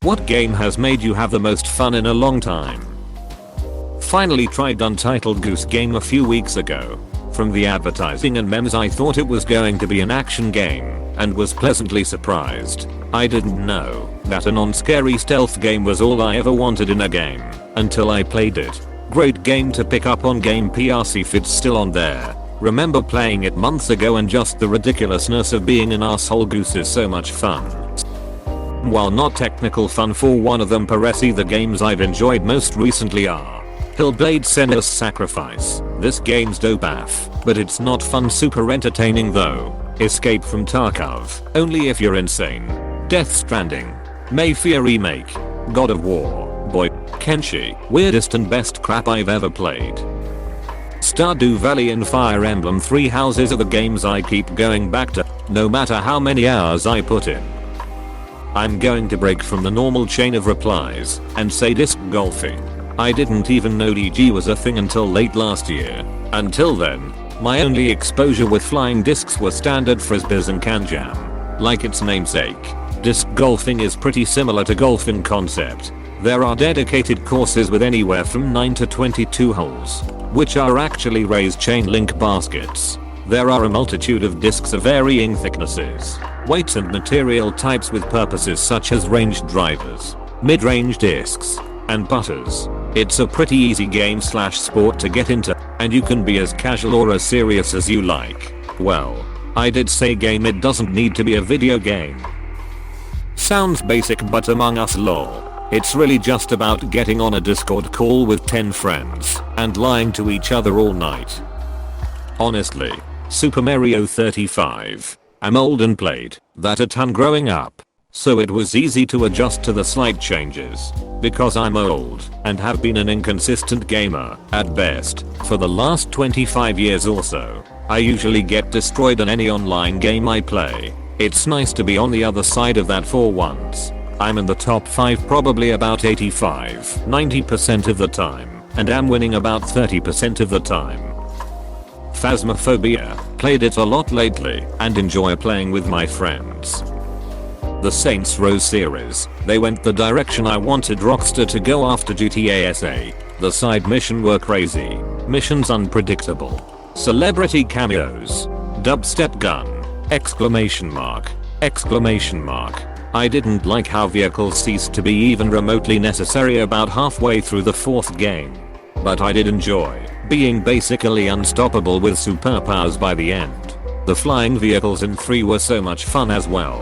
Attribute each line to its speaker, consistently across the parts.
Speaker 1: What game has made you have the most fun in a long time? Finally tried Untitled Goose Game a few weeks ago. From the advertising and memes I thought it was going to be an action game, and was pleasantly surprised. I didn't know that a non-scary stealth game was all I ever wanted in a game, until I played it. Great game to pick up on Game PRC if it's still on there. Remember playing it months ago and just the ridiculousness of being an asshole goose is so much fun. While not technical fun for one of them Paresi, the games I've enjoyed most recently are Hellblade Senua's Sacrifice. This game's dope AF, but it's not fun, super entertaining though. Escape from Tarkov, only if you're insane. Death Stranding, Mayfair Remake, God of War, Boy, Kenshi, weirdest and best crap I've ever played. Stardew Valley and Fire Emblem Three Houses are the games I keep going back to, no matter how many hours I put in. I'm going to break from the normal chain of replies and say disc golfing. I didn't even know DG was a thing until late last year. Until then, my only exposure with flying discs was standard frisbees and can jam. Like its namesake, disc golfing is pretty similar to golf in concept. There are dedicated courses with anywhere from 9 to 22 holes, which are actually raised chain link baskets. There are a multitude of discs of varying thicknesses, weights and material types with purposes such as ranged drivers, mid-range discs, and putters. It's a pretty easy game slash sport to get into, and you can be as casual or as serious as you like. Well, I did say game, it doesn't need to be a video game. Sounds basic, but among us lol, it's really just about getting on a Discord call with 10 friends and lying to each other all night. Honestly, Super Mario 35. I'm old and played that a ton growing up, so it was easy to adjust to the slight changes. Because I'm old and have been an inconsistent gamer at best for the last 25 years or so, I usually get destroyed in any online game I play. It's nice to be on the other side of that for once. I'm in the top 5 probably about 85-90% of the time, and am winning about 30% of the time. Phasmophobia, played it a lot lately and enjoy playing with my friends. The Saints Row series, they went the direction I wanted Rockstar to go after GTA SA. The side mission were crazy, missions unpredictable, celebrity cameos, dubstep gun, exclamation mark. I didn't like how vehicles ceased to be even remotely necessary about halfway through the 4th game. But I did enjoy being basically unstoppable with superpowers by the end. The flying vehicles in 3 were so much fun as well.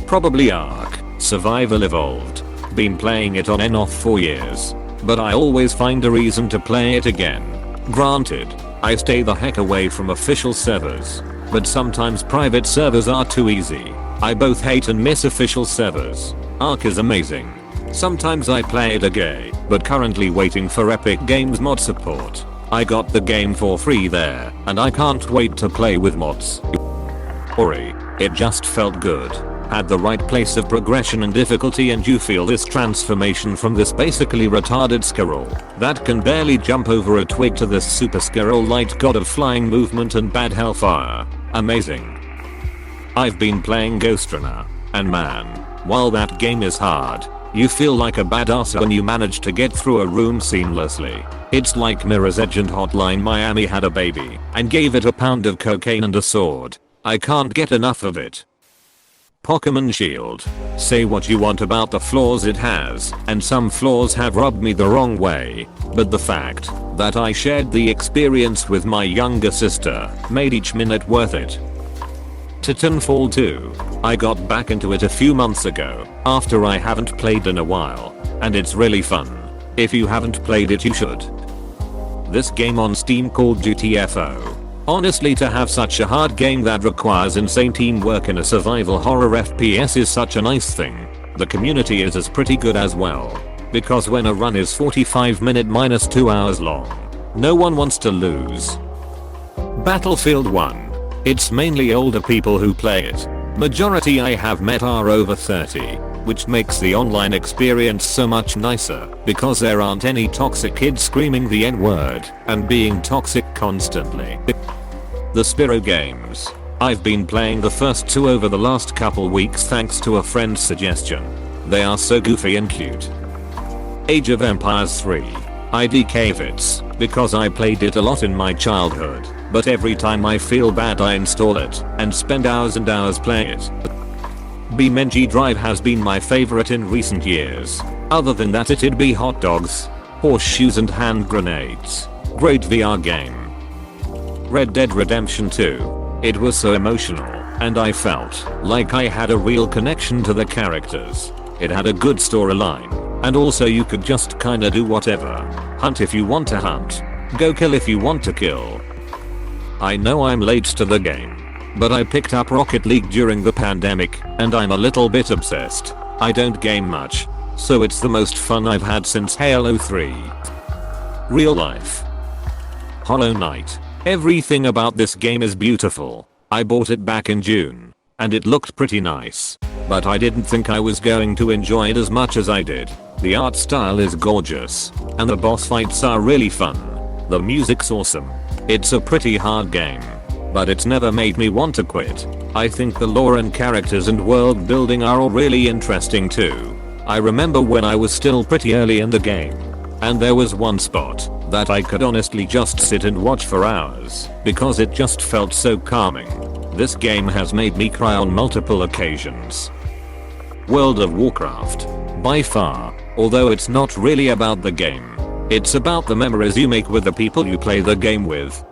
Speaker 1: Probably Ark Survival Evolved. Been playing it on and off for years, but I always find a reason to play it again. Granted, I stay the heck away from official servers, but sometimes private servers are too easy. I both hate and miss official servers. Ark is amazing. Sometimes I play it again, but currently waiting for Epic Games mod support. I got the game for free there, and I can't wait to play with mods. Ori, it just felt good. Had the right place of progression and difficulty, and you feel this transformation from this basically retarded squirrel that can barely jump over a twig to this super squirrel light god of flying movement and bad hellfire. Amazing. I've been playing Ghost Runner, and man, while that game is hard, you feel like a badass when you manage to get through a room seamlessly. It's like Mirror's Edge and Hotline Miami had a baby and gave it a pound of cocaine and a sword. I can't get enough of it. Pokémon Shield. Say what you want about the flaws it has, and some flaws have rubbed me the wrong way, but the fact that I shared the experience with my younger sister made each minute worth it. Titanfall 2. I got back into it a few months ago after I haven't played in a while, and it's really fun. If you haven't played it, you should. This game on Steam called GTFO. Honestly, to have such a hard game that requires insane teamwork in a survival horror FPS is such a nice thing. The community is pretty good as well, because when a run is 45 minutes minus 2 hours long, no one wants to lose. Battlefield 1. It's mainly older people who play it. Majority I have met are over 30, which makes the online experience so much nicer because there aren't any toxic kids screaming the N-word and being toxic constantly. The Spyro games. I've been playing the first 2 over the last couple weeks thanks to a friend's suggestion. They are so goofy and cute. Age of Empires 3. I DK Vits, because I played it a lot in my childhood, but every time I feel bad I install it, and spend hours and hours playing it. BeamNG Drive has been my favorite in recent years. Other than that it'd be hot dogs, horseshoes and hand grenades. Great VR game. Red Dead Redemption 2. It was so emotional, and I felt like I had a real connection to the characters. It had a good storyline, and also you could just kinda do whatever. Hunt if you want to hunt. Go kill if you want to kill. I know I'm late to the game, but I picked up Rocket League during the pandemic, and I'm a little bit obsessed. I don't game much, so it's the most fun I've had since Halo 3. Real life. Hollow Knight. Everything about this game is beautiful. I bought it back in June, and it looked pretty nice, but I didn't think I was going to enjoy it as much as I did. The art style is gorgeous, and the boss fights are really fun. The music's awesome. It's a pretty hard game, but it's never made me want to quit. I think the lore and characters and world building are all really interesting too. I remember when I was still pretty early in the game, and there was one spot that I could honestly just sit and watch for hours because it just felt so calming. This game has made me cry on multiple occasions. World of Warcraft. By far, although it's not really about the game. It's about the memories you make with the people you play the game with.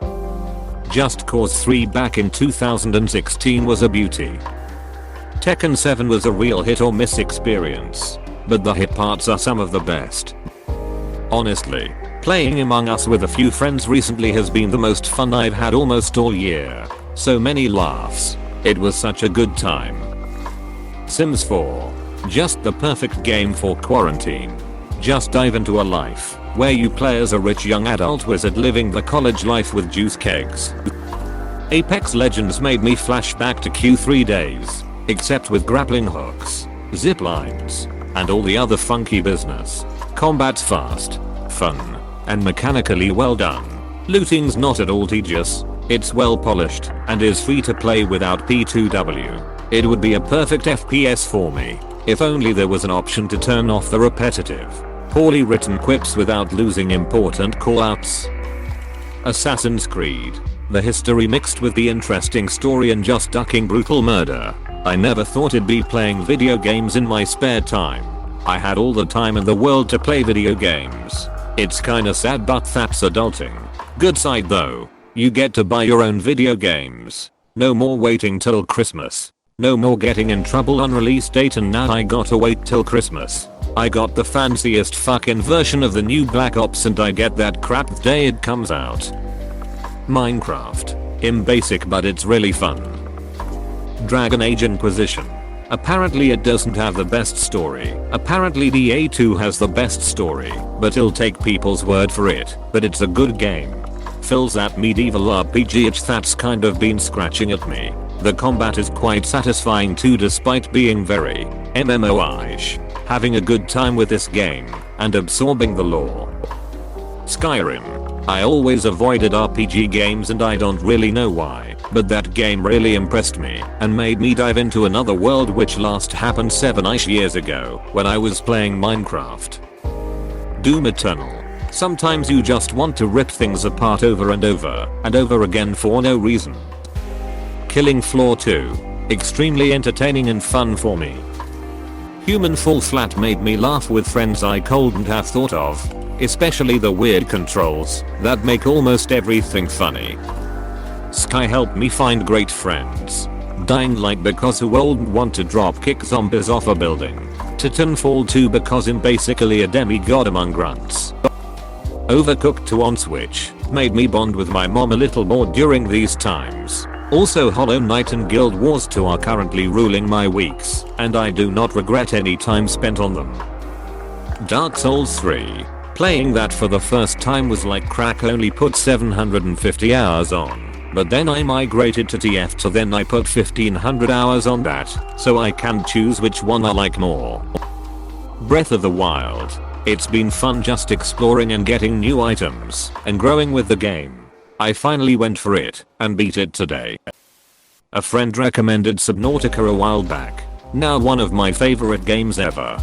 Speaker 1: Just Cause 3 back in 2016 was a beauty. Tekken 7 was a real hit or miss experience, but the hit parts are some of the best. Honestly, playing Among Us with a few friends recently has been the most fun I've had almost all year. So many laughs. It was such a good time. Sims 4. Just the perfect game for quarantine. Just dive into a life where you play as a rich young adult wizard living the college life with juice kegs. Apex Legends made me flash back to Q3 days, except with grappling hooks, zip lines, and all the other funky business. Combat's fast, fun, and mechanically well done. Looting's not at all tedious. It's well polished and is free to play without P2W. It would be a perfect FPS for me if only there was an option to turn off the repetitive, poorly written quips without losing important callouts. Assassin's Creed. The history mixed with the interesting story and just ducking brutal murder. I never thought I'd be playing video games in my spare time. I had all the time in the world to play video games. It's kinda sad but that's adulting. Good side though, you get to buy your own video games. No more waiting till Christmas. No more getting in trouble on release date, and now I gotta wait till Christmas. I got the fanciest fucking version of the new Black Ops and I get that crap the day it comes out. Minecraft. Basic but it's really fun. Dragon Age Inquisition. Apparently it doesn't have the best story. Apparently DA2 has the best story, but I'll take people's word for it. But it's a good game. Fills that medieval RPG itch that's kind of been scratching at me. The combat is quite satisfying too despite being very MMO-ish. Having a good time with this game and absorbing the lore. Skyrim. I always avoided RPG games and I don't really know why, but that game really impressed me and made me dive into another world, which last happened 7-ish years ago when I was playing Minecraft. Doom Eternal. Sometimes you just want to rip things apart over and over again for no reason. Killing Floor 2. Extremely entertaining and fun for me. Human Fall Flat made me laugh with friends I couldn't have thought of, especially the weird controls that make almost everything funny. Sky helped me find great friends. Dying Light because who wouldn't want to drop kick zombies off a building. Titanfall 2 because I'm basically a demigod among grunts. Overcooked 2 on Switch made me bond with my mom a little more during these times. Also Hollow Knight and Guild Wars 2 are currently ruling my weeks, and I do not regret any time spent on them. Dark Souls 3. Playing that for the first time was like crack. Only put 750 hours on, but then I migrated to TF, so then I put 1500 hours on that, so I can choose which one I like more. Breath of the Wild. It's been fun just exploring and getting new items and growing with the game. I finally went for it and beat it today. A friend recommended Subnautica a while back, Now one of my favorite games ever.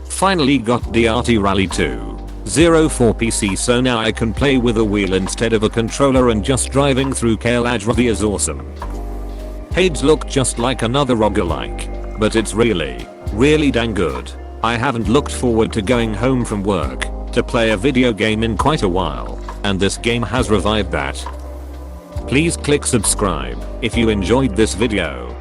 Speaker 1: Finally got DRT Rally 2.0 for PC, so now I can play with a wheel instead of a controller, and just driving through Kailajravi is awesome. Hades look just like another roguelike, but it's really dang good. I haven't looked forward to going home from work to play a video game in quite a while, and this game has revived that. Please click subscribe if you enjoyed this video.